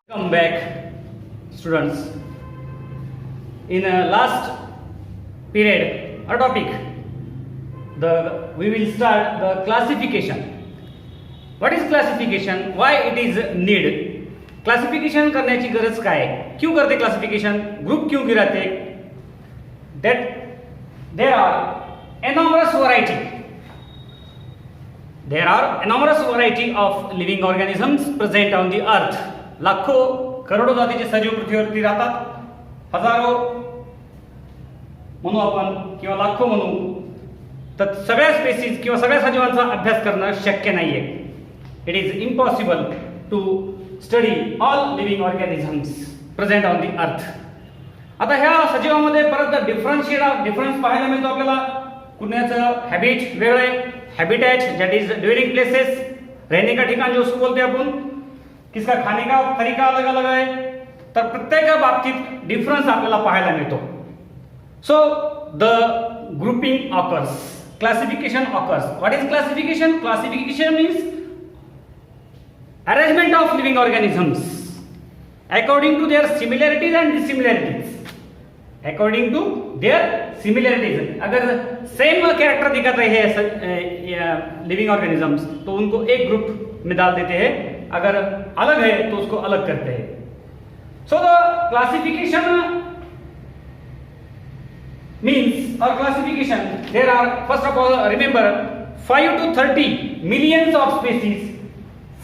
Welcome back, students. In last period, our topic, we will start the classification. What is classification? Why it is needed? Classification करण्याची गरज काय? क्यों करते classification? Group क्यों गिराते? That there are enormous variety. There are enormous variety of living organisms present on the earth. लाखो करोडो जातीचे सजीव पृथ्वीवरती राहतात. हजारो म्हणू आपण किंवा लाखो म्हणू, तर सगळ्या स्पेसीज किंवा सगळ्या सजीवांचा अभ्यास करणं शक्य नाहीये. It is impossible to study all living organisms present on the earth. आता ह्या सजीवांमध्ये परत डिफरन्स पाहायला मिळतो आपल्याला. कुणाचं हॅबिट वेगळं आहे, habitat that is dwelling places, रहने का ठिकाण जो उसको बोलते हैं आपण, किसका खाने का तरीका अलग अलग आहे. तर प्रत्येक बाबतीत डिफरन्स आपल्याला पाहायला मिळतो. So the grouping occurs, classification occurs. What is classification? Classification means arrangement of living organisms according to their similarities and dissimilarities. According to their similarities. अगर सेम कैरेक्टर दिखाते हैं लिविंग ऑर्गेनिजम्स तो उनको एक ग्रुप में डाल देते हैं, अगर अलग है तो उसको अलग करते हैं. So the classification means or classification, there are first of all remember 5 to 30 millions of species.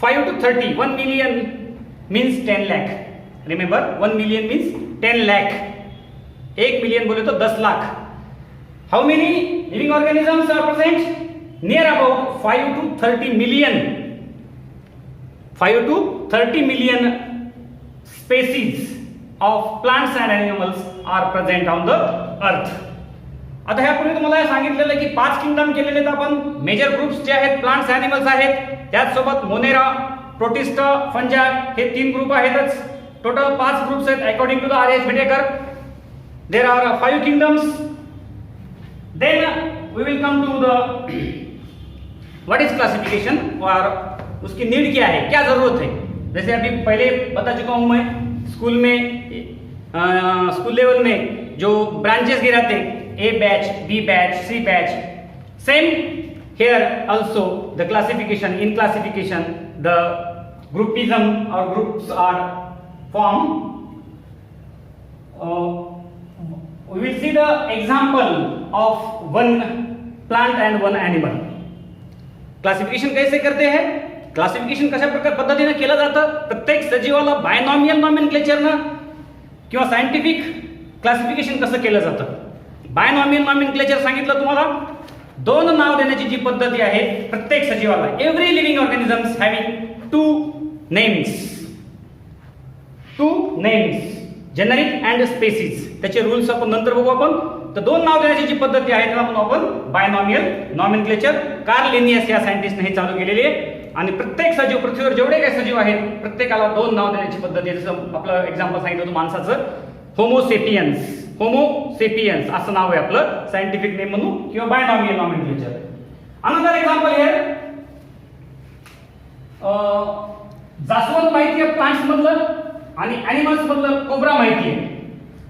5 to 30, 1 million means 10 lakh. Remember 1 million means 10 lakh. 1 million बोले तो 10 lakh. How many living organisms are present? Near about 5 to 30 million. 5 to 30 million species of plants and animals are present on the earth. आता ह्यापूर्वी तुम्हाला सांगितलेलं की 5 kingdom केलेले आहेत आपण. मेजर ग्रुप्स जे आहेत प्लांट्स ॲनिमल्स आहेत, त्याचसोबत मोनेरा, प्रोटिस्टा, फंजा हे 3 ग्रुप आहेतच. टोटल 5 ग्रुप्स आहेत according to the R H Whittaker. There are 5 kingdoms. Then we will come to the what is classification और उसकी नीड क्या है, क्या जरूरत है. जैसे अभी पहले बता चुका हूं मैं, स्कूल लेवल में जो ब्रांचेस गिराते हैं, A batch, B batch, C batch. Same here also the classification. In classification, the groupism or groups are formed. We will see the example of one plant and one animal. Classification कैसे करते हैं? Classification कशा प्रकार पद्धतीने केलं जातं? प्रत्येक सजीवाला binomial नॉमेनक्लेचरनं किंवा सायंटिफिक क्लासिफिकेशन कसं केलं जातं? बायनॉमियल नॉमेनक्लेचर सांगितलं तुम्हाला. 2 नाव देण्याची जी पद्धती आहे प्रत्येक सजीवाला. Every living organisms having 2 names. Generic and species. त्याचे रूल्स आपण नंतर बघू आपण. तर 2 नाव देण्याची जी पद्धती आहे त्याला म्हणू आपण बायनॉमियल नॉमेनक्लेचर. कार्ल लिनियस या सायंटिस्टने हे चालू केलेली आहे. आणि प्रत्येक सजीव, पृथ्वीवर जेवढे काही सजीव आहेत प्रत्येकाला 2 नाव देण्याची पद्धती आहे. जसं आपलं एक्झाम्पल सांगितलं होतं माणसाचं, होमोसेपियन्स असं नाव आहे आपलं, सायंटिफिक नेम म्हणू किंवा binomial nomenclature. Another example here, जास्वंद माहिती आहे प्लांट्स मधलं आणि ॲनिमल्स मधलं कोब्रा माहिती आहे.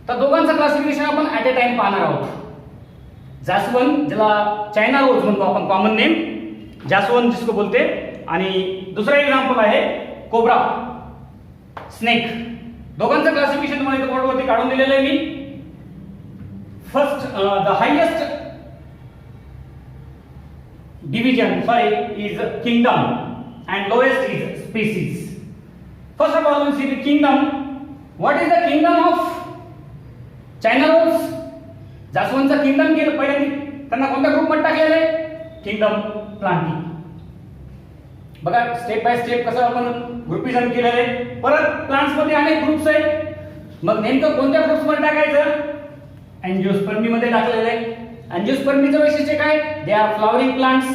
तर दोघांचं क्लासिफिकेशन आपण ॲट ए टाइम पाहणार आहोत. जास्वंद, ज्याला चायना रोज म्हणतो आपण, कॉमन नेम जास्वंद जिसको बोलते, आणि दुसरा एक्झाम्पल आहे कोब्रा, स्नेक. दोघांचं क्लासिफिकेशन तुम्हाला इथे बोर्डवरती काढून दिलेलं आहे मी. First the highest division is kingdom and lowest is species. First of all we see the kingdom. What is the kingdom of China rose? जास्वंदचा किंगडम केलं पहिल्यांदा. त्यांना कोणत्या ग्रुपमध्ये टाकलेलं आहे? Kingdom Plantae. बघा स्टेप बाय स्टेप कसं आपण ग्रुपिझम केलेलं आहे. परत प्लांट्स मध्ये अनेक ग्रुप्स आहेत. मग नेमकं कोणत्या ग्रुप्स मध्ये टाकायचं? अँजिओस्पर्मी मध्ये टाकलेलं आहे. अँजिओस्पर्मीचं वैशिष्ट्य काय? They are flowering plants.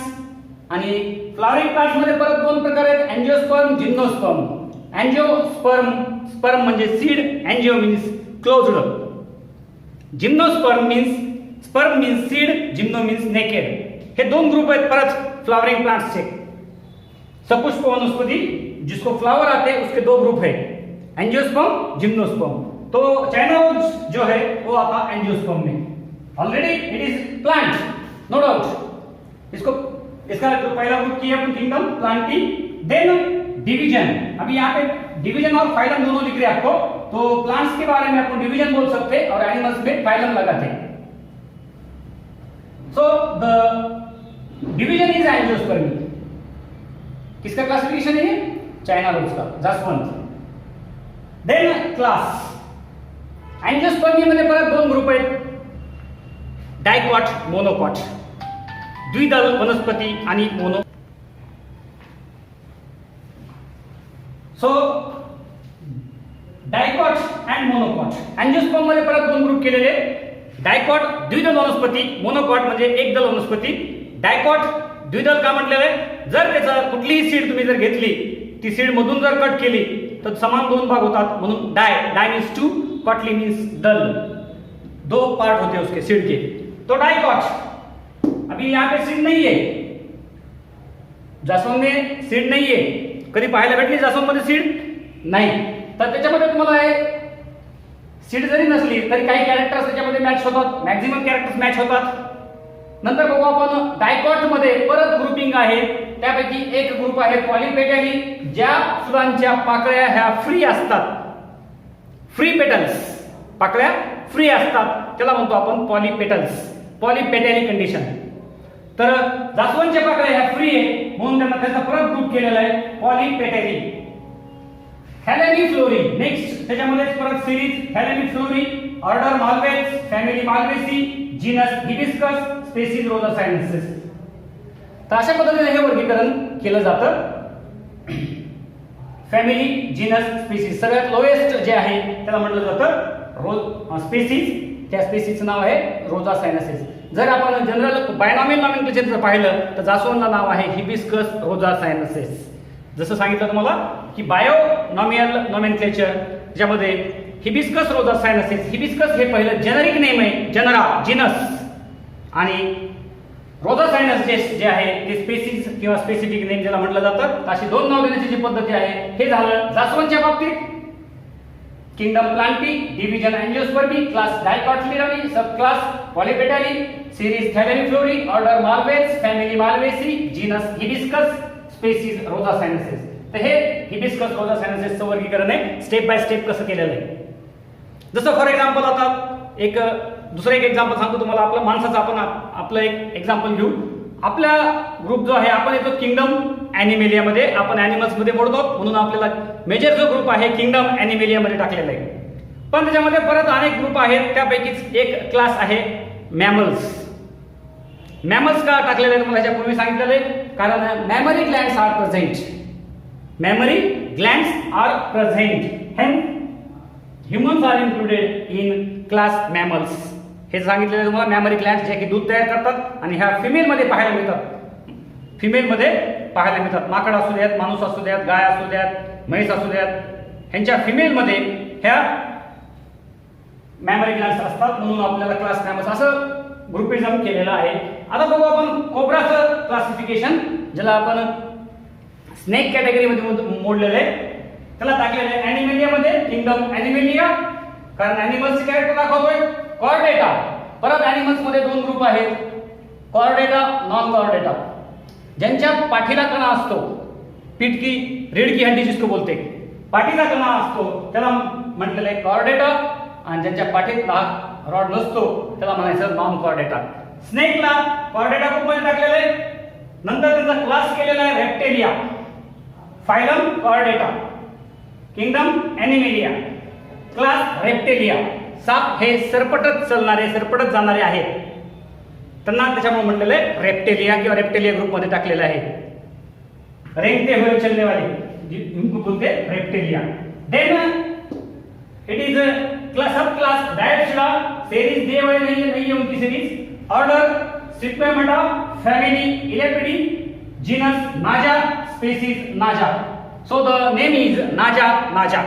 आणि फ्लॉवरिंग प्लांट्स मध्ये परत 2 प्रकार आहेत, अँजिओस्पर्म, जिम्नोस्पर्म. स्पर्म म्हणजे seed, angio means closed. Gymnosperm means sperm means seed, gymno means naked. हे 2 ग्रुप आहेत परत फ्लॉवरिंग प्लांट्सचे. सपुष्प वनस्पति जिसको फ्लावर आते हैं उसके 2 ग्रुप है, एंजियोस्पर्म, जिम्नोस्पर्म। तो चाइना रोज जो है वो आता एंजियोस्पर्म में। Already it is plant, no doubt. इसको इसका जो पहला ग्रुप किया अपन किंगडम प्लांटी, देन डिवीजन। अभी यहाँ पे डिवीजन और फाइलम दोनों दिख रहे हैं आपको, तो प्लांट्स के बारे में आपको डिवीजन बोल सकते हैं और एनिमल्स में फाइलम लगाते हैं। So the division is angiospermae. किसका क्लासिफिकेशन है? चाइना रोज का, जास्वंत। देन क्लास एंजियोस्पर्मी मध्ये परत दोन ग्रुप आहेत, डायकॉट, मोनोकॉट। द्विदल वनस्पती आणि mono. So dicot and monocot. Angiosperm मध्ये परत दोन ग्रुप केलेले, डायकॉट द्विदल वनस्पती, मोनोकॉट म्हणजे एकदल वनस्पती। डायकॉट द्विदल का म्हटलेलं आहे? जर त्याचा कुठलीही सीड तुम्ही जर घेतली, ती सीड मधून जर कट केली तर समान दोन भाग होतात, म्हणून डाय मीन्स टू, कॉटली मीन्स दल, दो पार्ट होते उसके सीड के। तो डायकॉट। अभी यहाँ पे सीड नहीं है, जास्वंद में सीड नहीं है, कधी पाहायला भेटली जास्वंद मध्ये सीड नाही, तर त्याच्यामध्ये तुम्हाला हे सीड जरी नसली तरी काही कॅरेक्टर्स त्याच्यामध्ये मॅच होतात, मॅक्झिमम कॅरेक्टर्स मॅच होतात। नंतर बघू आपण डायकॉट मध्ये परत ग्रुपिंग आहे, त्यापैकी एक ग्रुप आहे पॉलीपेटली, ज्या फुलांच्या पाकळ्या ह्या फ्री असतात, फ्री पेटल्स, पाकळ्या फ्री असतात, त्याला म्हणतो आपण पॉलीपेटल्स, पॉलीपेटली कंडिशन। तर जास्वंदच्या पाकळ्या ह्या फ्री आहे म्हणून त्यांना त्याचा परत ग्रुप केलेला आहे पॉलीपेटली। हेलेनिफ्लोरी नेक्स्ट, त्याच्यामध्ये परत सिरीज हेलेनिफ्लोरी, order Malvales, family Malvaceae, genus Hibiscus, species rosa sinensis. तर अशा पद्धतीने हे वर्गीकरण केलं जातं। फॅमिली, जीनस, स्पेसीज, सगळ्यात लोएस्ट जे आहे त्याला म्हटलं जातं रोज स्पेसीज, त्या स्पेसीजचं नाव आहे रोजा सायनेन्सिस। जर आपण जनरल बायनॉमियल नॉमेनक्लेचर जर पाहिलं तर जास्वंदला नाव आहे हिबिस्कस रोजा सायनेन्सिस। जसं सांगितलं तुम्हाला की बायोनॉमियल नॉमेनक्लेचर ज्यामध्ये हिबिस्कस रोजा सायनेन्सिस, हिबिस्कस हे पहिलं जेनरिक नेम आहे, जनरा, जीनस, आणि रोजा सायनेन्सिस जे आहे ते स्पेसीज किंवा स्पेसिफिक नेम ज्याला म्हटलं जातं। अशी दोन नाव देण्याची जी पद्धती आहे हे झालं जास्वंदच्या बाबतीत। Kingdom Plantae, division Angiospermae, class Dicotyledonae, subclass Polypetalae, series हेलेनिफ्लोरी, order Malvales, family Malvaceae, genus Hibiscus, species rosa sinensis. तर हे हिबिस्कस रोजा सायनेन्सिसचं वर्गीकरण आहे, स्टेप बाय स्टेप कसं केलेलं आहे। जसं फॉर एक्झाम्पल आता एक दुसरं एक एक्झाम्पल सांगतो तुम्हाला, आपलं माणसाचं आपण आपलं एक एक्झाम्पल घेऊ। आपला ग्रुप जो आहे आपण येतो किंगडम ॲनिमेलिया मध्ये, आपण ॲनिमल्स मध्ये मोडतो म्हणून आपल्याला मेजर जो ग्रुप आहे किंगडम ॲनिमेलिया मध्ये टाकलेला आहे। पण त्याच्यामध्ये परत अनेक ग्रुप आहेत, त्यापैकीच एक क्लास आहे मॅमल्स। मॅमल्स का टाकलेले आहे तुम्हाला याच्यापूर्वी सांगितलेलं आहे, कारण mammary glands are present, mammary glands are present, hence humans are included in class mammals. हे सांगितलेलं आहे तुम्हाला, मॅमरी ग्लँड्स जे की दूध तयार करतात आणि ह्या फिमेल मध्ये पाहायला मिळतात, फिमेल मध्ये पाहायला मिळतात। माकड असू द्यात, माणूस असू द्यात, गाय असू द्यात, म्हैस असू द्यात, ह्यांच्या फिमेल मध्ये ह्या मॅमरी ग्लँड्स असतात, म्हणून आपल्याला क्लास मॅमल्स असं ग्रुपिझम केलेलं आहे। आता बघू आपण कोब्राचं क्लासिफिकेशन, ज्याला आपण स्नेक कॅटेगरी मध्ये मोडलेलं आहे, त्याला टाकलेलं आहे ॲनिमेलिया मध्ये, किंगडम ॲनिमेलिया, कारण ॲनिमल्सचे कॅरेक्टर दाखवतोय। कॉर्डेटा, परत ॲनिमल्स मध्ये दोन ग्रुप आहेत, कॉर्डेटा, नॉन कॉर्डेटा। ज्यांच्या पाठीला कणा असतो, पीठ की रीढ़ की हड्डी जिसको बोलते, पाठीचा कणा असतो त्याला म्हटलेलं आहे कॉर्डेटा, आणि ज्यांच्या पाठीत रॉड नसतो त्याला म्हणायचं नॉन कॉर्डेटा। स्नेकला कॉर्डेटा ग्रुप मध्ये टाकलेलं आहे। नंतर त्याचा क्लास केलेला आहे Reptilia, phylum Chordata, kingdom Animalia, class Reptilia. साप हे सरपटत चलणारे, सरपटत जाणारे आहेत, त्यांना त्याच्यामुळे म्हटलेलं आहे रेप्टेलिया किंवा रेप्टेलिया ग्रुप मध्ये टाकलेलं आहे। रेंगते हुए चलने वाले जिनको बोलते Reptilia. Then it is class, subclass Diapsida, series दिए हुए नहीं है उनकी series, order Squamata, family Elapidae, genus Naja, species naja. So the name is naja, naja,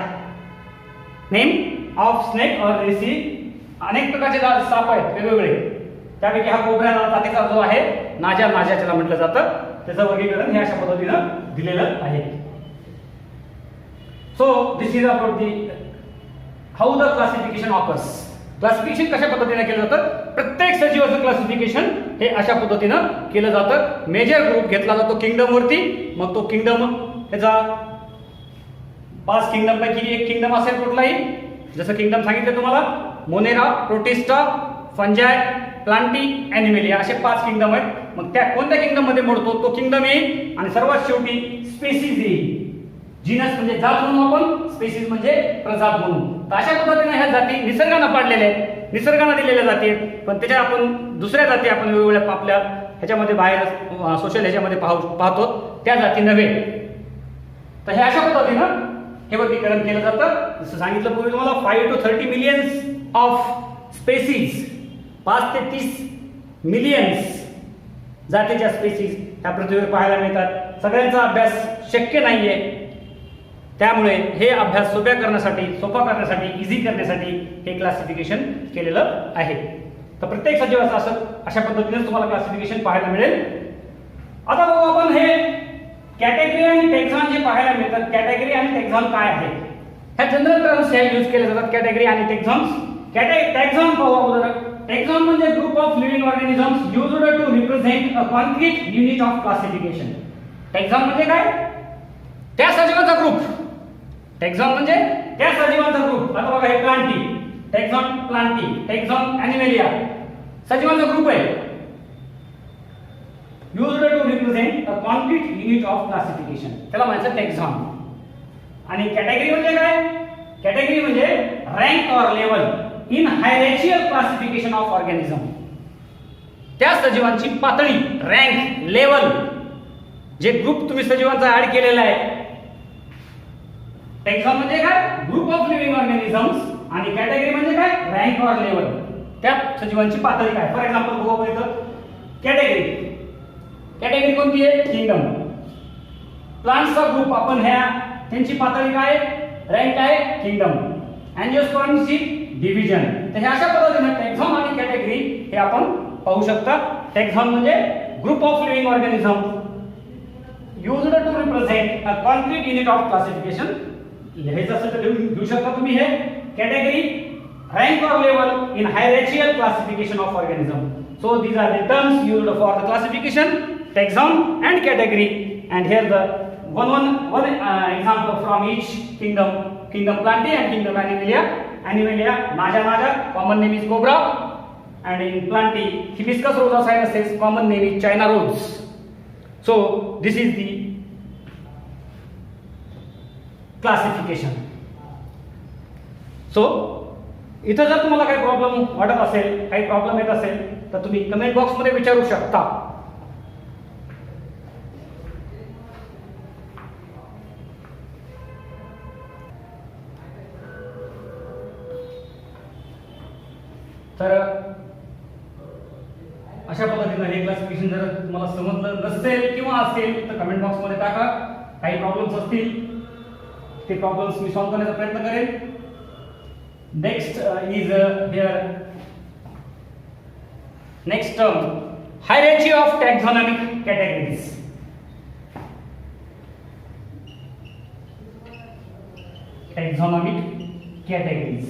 name of snake और रेसी। अनेक प्रकारचे साप आहेत वेगवेगळे, त्यापैकी हा कोब्रा जातीचा जो आहे नाजा, नाजा त्याला म्हटलं जातं, त्याचं वर्गीकरण हे अशा पद्धतीनं दिलेलं आहे। So this is about the how the classification occurs. Classification कशा पद्धतीने केलं जातं, प्रत्येक सजीवाचं क्लासिफिकेशन हे अशा पद्धतीनं केलं जातं. मेजर ग्रुप घेतला जातो किंगडम वरती, मग तो किंगडम त्याचा 5 किंगडम पैकी एक किंगडम असेल कुठलाही, जसं किंगडम सांगितलं तुम्हाला मोनेरा, प्रोटिस्टा, फंजाय, प्लांटी, ॲनिमेलिया असे 5 किंगडम आहेत. मग त्या कोणत्या किंगडम मध्ये मोडतो तो किंगडम येईल आणि सर्वात शेवटी स्पेसिस येईल. जीनस म्हणजे जात म्हणून आपण, स्पेसिस म्हणजे प्रजात म्हणून. तर अशा पद्धतीने ह्या जाती निसर्गानं पाडलेल्या आहेत, निसर्गानं दिलेल्या जाती आहेत. पण त्याच्या आपण दुसऱ्या जाती आपण वेगवेगळ्या आपल्या ह्याच्यामध्ये बाहेर सोशल ह्याच्यामध्ये पाहतो, त्या जाती नव्हे. तर हे अशा पद्धतीनं हे वर्गीकरण केलं जातं. जसं सांगितलं पूर्वी तुम्हाला 5 to 30 मिलियन्स ऑफ स्पेसिस, 5 ते 30 मिलियन्स जातीच्या स्पेसिस ह्या पृथ्वीवर पाहायला मिळतात. सगळ्यांचा अभ्यास शक्य नाहीये, त्यामुळे हे अभ्यास सोपा करण्यासाठी इझी करण्यासाठी हे क्लासिफिकेशन केलेलं आहे. तर प्रत्येक सजीवाचं असं अशा पद्धतीने तुम्हाला क्लासिफिकेशन पाहायला मिळेल. आता बघू आपण हे कॅटेगरी आणि टेक्झॉन जे पाहायला मिळतात. कॅटेगरी आणि टेक्झॉन काय आहे, ह्या जनरल टर्म्स ह्या यूज केले जातात, कॅटेगरी आणि टेक्झॉन्स. टेक्झॉन पाहू अगोदर. टेक्झॉन म्हणजे group of living organisms used to represent a concrete unit of classification. Taxon म्हणजे काय, त्या सजीवाचा ग्रुप. टेक्झॉन म्हणजे त्या सजीवांचा ग्रुप. आता बघा हे plantae, taxon plantae, taxon animalia, सजीवांचा ग्रुप आहे. Used to represent a concrete unit of classification, त्याला म्हणायचं टेक्झॉन. आणि कॅटेगरी म्हणजे काय, कॅटेगरी म्हणजे rank or level in hierarchical classification of organism. त्या सजीवांची पातळी, रँक, लेवल, जे ग्रुप तुम्ही सजीवांचा ऍड केलेला आहे. टेक्झॉन म्हणजे काय, ग्रुप ऑफ लिव्हिंग ऑर्गॅनिझम्स, आणि कॅटेगरी म्हणजे काय, रँक ऑर लेवल, त्या सजीवांची पातळी काय. फॉर एक्झाम्पल बघू आपण इथं कॅटेगरी. कॅटेगरी कोणती आहे, किंगडम. प्लांट्सचा ग्रुप आपण ह्या त्यांची पातळी काय, रँक आहे, किंगडम. अँजिओस्पर्म्सची डिव्हिजन. तर हे अशा पद्धतीने टेक्झॉन आणि कॅटेगरी हे आपण पाहू शकता. टेक्झॉन म्हणजे group of living organism used to represent a concrete unit of classification. लिहायचं असेल तर घेऊ शकता तुम्ही हे. Category, rank or level in hierarchical classification of organism. So these are the terms used for the classification, taxon and category. And here the one example from each kingdom. Kingdom Plantae and Kingdom Animalia. Animalia, Naja, common name is cobra. And in Plantae, Hibiscus rosa sinensis, common name is China rose. So this is the classification. So इथं जर तुम्हाला काही problem वाटत असेल, काही problem येत असेल तर तुम्ही कमेंट बॉक्स मध्ये विचारू शकता. तर अशा पद्धतीने हे क्लासिफिकेशन जर तुम्हाला समजलं नसेल किंवा असेल तर कमेंट बॉक्स मध्ये टाका. काही प्रॉब्लेम्स असतील ते प्रॉब्लेम्स मी सॉल्व्ह करण्याचा प्रयत्न करेन. Next is here next term, hierarchy of taxonomic categories. Taxonomic categories.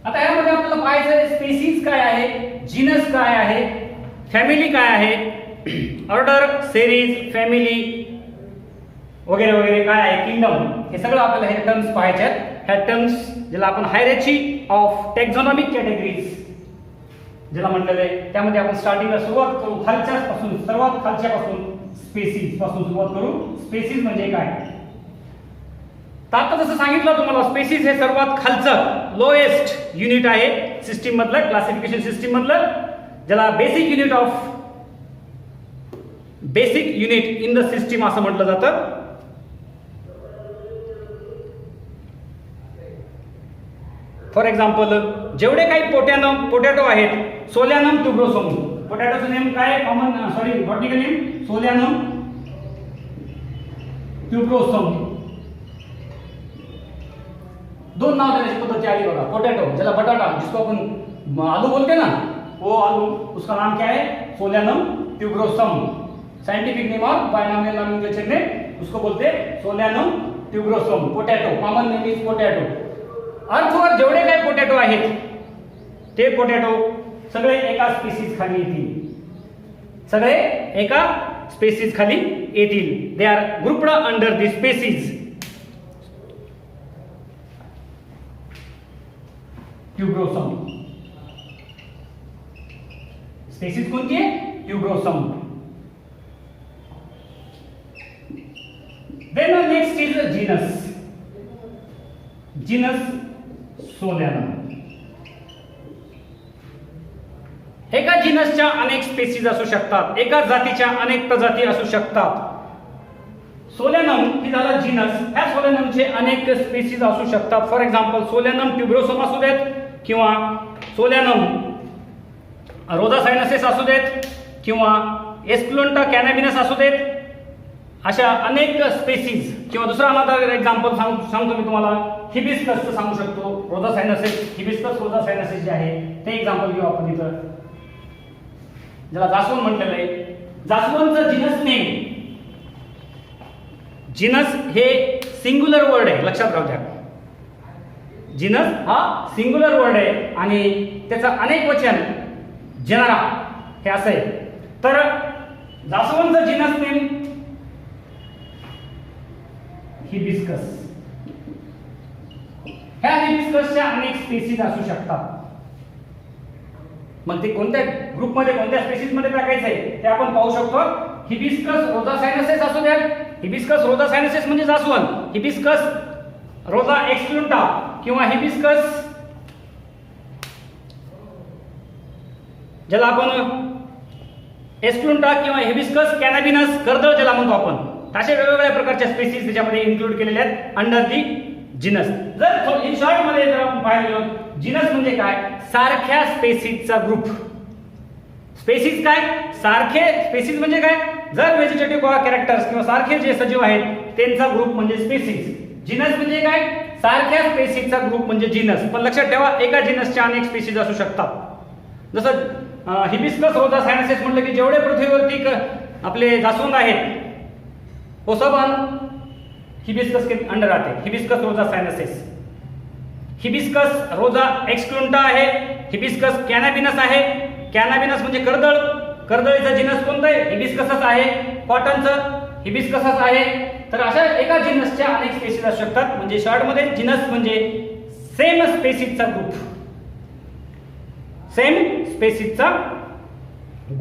आता यामध्ये आपल्याला पाहायचं आहे स्पेसीज काय आहे, जीनस काय आहे, फॅमिली काय आहे, ऑर्डर, सिरीज, फॅमिली वगैरे वगैरे काय आहे, किंगडम, हे सगळं आपल्याला हे टर्म्स पाहायचे आहेत. ह्या टर्म्स ज्याला आपण हायरार्की ऑफ टॅक्झॉनॉमिक कॅटेगरीज ज्याला म्हटलेलं आहे, त्यामध्ये आपण स्टार्टिंगला सुरुवात करू खालच्यापासून, सर्वात खालच्यापासून स्पेसीज पासून सुरुवात करू. स्पेसीज म्हणजे काय, तर आता जसं सांगितलं तुम्हाला, स्पेसीज हे सर्वात खालचं लोएस्ट युनिट आहे सिस्टीम मधलं, क्लासिफिकेशन सिस्टीम मधलं, ज्याला basic unit in the system असं म्हटलं जातं. फॉर एक्झाम्पल जेवढे काही पोटॅटो आहेत, सोलॅनम ट्युब्रोसोम, पोटॅटोचं नेम काय, कॉमन बॉटनिकल नेम सोलॅनम ट्युब्रोसोम. दोन नाव देण्याची पद्धती आली बघा. पोटॅटो ज्याला बटाटा, जिसको अपन आलू बोलते ना, वो आलू, उसका नाम क्या है, सोलॅनम ट्युब्रोसम. साइंटिफिक नेम और बायनॉमियल नोमेनक्लेचर में उसको बोलते हैं Solanum tuberosum. Potato, common name is potato. अर्थवर जेवढे काही पोटॅटो आहेत ते पोटॅटो सगळे एका स्पीसीज खाली येतील. सगळे एका स्पेसीज खाली येतील. They are grouped under the species. Tuberosum. Species कोणती आहे? ट्युब्रोसम. Then next is genus. Genus Solanum. एका जिनसच्या अनेक स्पेसीज असू शकतात. एका जातीच्या अनेक प्रजाती असू शकतात. सोलॅनम ही झाला जिनस. ह्या सोलॅनमचे अनेक स्पेसीज असू शकतात. फॉर एक्झाम्पल सोलॅनम ट्युब्रोसम असू देत किंवा सोलॅनम रोझासायनसिस असू देत किंवा एस्क्युलेंटा कॅनॅबिनस असू देत. अशा अनेक स्पेसीज किंवा दुसरा माझा एक्झाम्पल सांगतो मी तुम्हाला. हिबिस्कसचं सांगू शकतो. रोझासायनसिस, हिबिस्कस रोझासायनसिस जे आहे ते एक्झाम्पल घेऊ आपण इथं. ज्याला जास्वंद म्हटलेलं आहे. जास्वंदचं जिनस नेम. जिनस हे सिंग्युलर वर्ड आहे, लक्षात राहू द्या. जिनस हा सिंग्युलर वर्ड आहे आणि त्याचं अनेक वचन जेनरा हे असं आहे. तर जास्वंदचं जिनस नेम हिबिस्कस. ह्या हिबिस्कसच्या अनेक स्पेसीज असू शकतात. मग ते कोणत्या ग्रुपमध्ये कोणत्या स्पेसीज मध्ये टाकायचं आहे ते आपण पाहू शकतो. हिबिस्कस रोझासायनसिस असू द्या. हिबिस्कस रोझासायनसिस म्हणजे जास्वंद. हिबिस्कस रोझा एक्सक्लुंटा किंवा हिबिस्कस ज्याला आपण एक्सक्लुंटा किंवा हिबिस्कस कॅनॅबिनस कर्दळ ज्याला म्हणतो आपण. अशा वेगवेगळ्या प्रकारच्या स्पेसीज त्याच्यामध्ये इन्क्लूड केलेल्या आहेत अंडर दी जिनस. जर इन शॉर्ट मध्ये जर आपण पाहिलं जिनस म्हणजे काय? सारख्या स्पेसीजचा ग्रुप. स्पेसीज काय? सारखे. स्पेसीज म्हणजे काय? जर व्हेजिटेटिव्ह कॅरेक्टर्स किंवा सारखे जे सजीव आहेत त्यांचा ग्रुप म्हणजे स्पेसीज. जिनस म्हणजे काय? सारख्या स्पेसीजचा ग्रुप म्हणजे जिनस. पण लक्षात ठेवा एका जिनसच्या अनेक स्पेसीज असू शकतात. जसं हिबिस्कस रोझासायनसिस म्हटलं की जेवढे पृथ्वीवरती आपले जास्वंद आहेत वो सब हिबिस्कस के अंडर आते. हिबिस्कस रोझासायनसिस. हिबिस्कस रोझा एक्सक्लुंटा आहे. हिबिस्कस कॅनॅबिनस आहे. कॅनॅबिनस म्हणजे कर्दळ. कर्दळीचा जिनस कोणता आहे? हिबिस्कसच आहे. कॉटनचं हिबिस्कसच आहे. तर अशा एका जिनसच्या अनेक स्पेसीज असू शकतात. म्हणजे शॉर्ट मध्ये जिनस म्हणजे सेम स्पेसीजचा ग्रुप. सेम स्पेसीजचा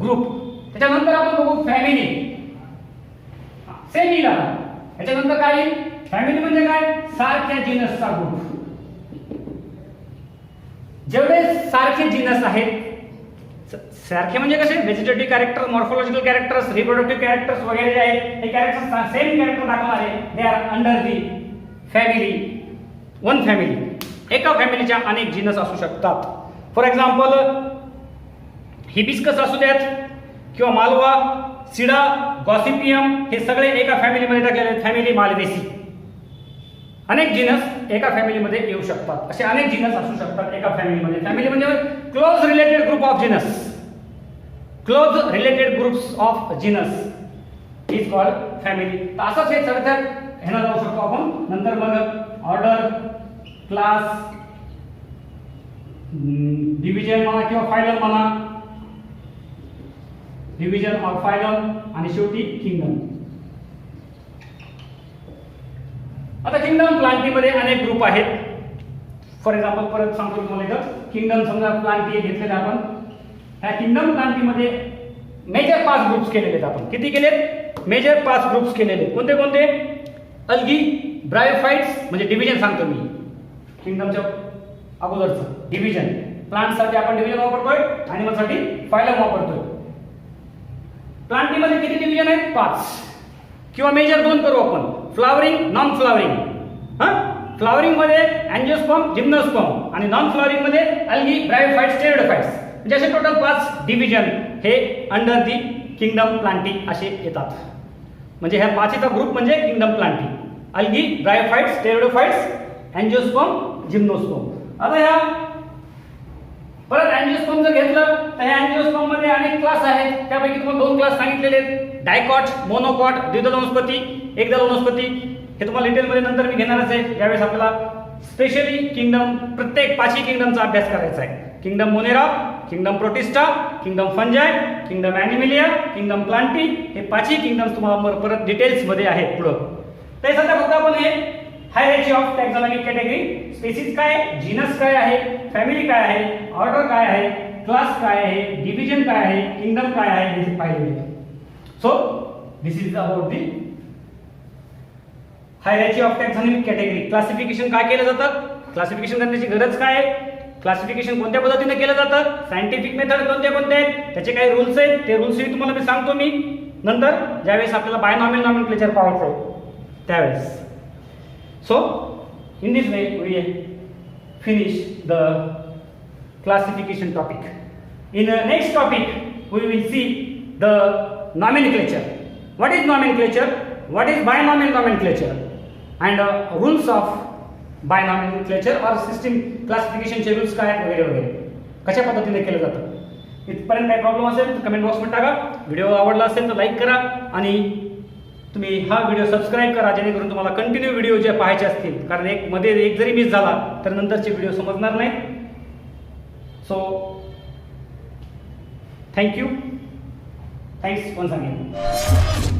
ग्रुप. त्याच्यानंतर आपण बघू फॅमिली. सेमीला. याच्यानंतर काय येईल? फॅमिली म्हणजे काय? सारख्या जिनसचा ग्रुप. जेवढे सारखे जिनस आहेत, सारखे म्हणजे कसे? Vegetative character, morphological characters, reproductive characters वगैरे जे आहेत हे कॅरेक्टर्स सेम कॅरेक्टर दाखवणारे they are under the family. One family. एका फॅमिलीच्या अनेक जिनस असू शकतात. फॉर एक्झाम्पल हिबिस्कस असू द्यात किंवा मालवा, सिडा, गॉसिपियम हे सगळे एका फॅमिलीमध्ये टाकलेले आहेत. फॅमिली मालवेसी. अनेक जिनस एका फॅमिलीमध्ये येऊ शकतात. असे अनेक जिनस असू शकतात एका फॅमिलीमध्ये. फॅमिली म्हणजे close related group of genus. Close related groups of genus is called family. तर असंच हे सगळं ह्याला जाऊ शकतो आपण. नंतर मग ऑर्डर, क्लास, डिव्हिजन म्हणा किंवा फायलम म्हणा. डिव्हिजन ऑर फायलम आणि शेवटी किंगडम. आता किंगडम प्लांटीमध्ये अनेक ग्रुप आहेत. फॉर एक्झाम्पल परत सांगतो तुम्हाला इथं. किंगडम समजा प्लांटी घेतलेले आपण. ह्या किंगडम प्लांटीमध्ये मेजर 5 ग्रुप्स केलेले आहेत आपण. किती केलेत? मेजर 5 ग्रुप्स केलेले. कोणते कोणते? अल्गी, ब्रायोफाइट्स म्हणजे डिव्हिजन सांगतो मी. किंगडमच्या अगोदरचं डिव्हिजन. प्लांटसाठी आपण डिव्हिजन वापरतोय, ॲनिमलसाठी फायलम वापरतोय. प्लांटीमध्ये किती डिव्हिजन आहेत? 5 किंवा मेजर 2 करू आपण. Flowering, non flowering. फ्लावरिंग मध्ये अँजिओस्पर्म, जिम्नोस्पर्म आणि नॉन फ्लावरिंग मध्ये अल्गी, ब्रायोफाइट्स, टेरिडोफाइट्स. म्हणजे असे टोटल 5 डिव्हिजन हे अंडर दी किंगडम प्लांटी असे येतात. म्हणजे ह्या 5चा ग्रुप म्हणजे kingdom Plantae. Algae, bryophytes, pteridophytes, angiosperm, gymnosperm. आता ह्या परत अँजिओस्पर्म जर घेतलं तर ह्या अँजिओस्पर्म मध्ये अनेक क्लास आहेत. त्यापैकी तुम्हाला 2 क्लास सांगितलेले आहेत. डायकॉट, मोनोकॉट, द्विदल वनस्पती, एकदल वनस्पती. हे तुम्हाला डिटेलमध्ये नंतर मी घेणारच आहे. यावेळेस आपल्याला स्पेशली किंगडम, प्रत्येक 5ही किंगडमचा अभ्यास करायचा आहे. Kingdom Monera, kingdom protista, kingdom फंजाय, kingdom Animalia, kingdom Plantae, हे 5ही किंगडम्स तुम्हाला परत डिटेल्समध्ये आहेत पुढं. तर सध्या फक्त आपण हे hierarchy of taxonomic category, species काय, जीनस काय आहे, फॅमिली काय आहे, ऑर्डर काय आहे, क्लास काय आहे, डिव्हिजन काय आहे, किंगडम काय आहे हे पाहिलेले. So this is about the hierarchy of taxonomic category. Classification काय केलं जातं, क्लासिफिकेशन करण्याची गरज काय आहे, क्लासिफिकेशन कोणत्या पद्धतीने केलं जातं, सायंटिफिक मेथड कोणते कोणते आहेत, त्याचे काही रूल्स आहेत, ते रूल्सही तुम्हाला मी सांगतो मी नंतर ज्यावेळेस आपल्याला बायनॉमियल नॉमेनक्लेचर पाहायचं त्यावेळेस. So in this way we finish the classification topic. In the next topic we will see the nomenclature. What is nomenclature, what is binomial nomenclature, and rules of binomial or system classification चे rules काय वगैरे वगैरे कशा पद्धतीने केलं जातं. इथपर्यंत काही प्रॉब्लेम असेल तर कमेंट बॉक्समध्ये टाका. व्हिडिओ आवडला असेल तर लाईक करा आणि तुम्ही हा व्हिडिओ सबस्क्राईब करा जेणेकरून तुम्हाला कंटिन्यू व्हिडिओ जे पाहायचे असतील, कारण एक जरी मिस झाला तर नंतरचे व्हिडिओ समजणार नाही. So, thank you. Thanks once again.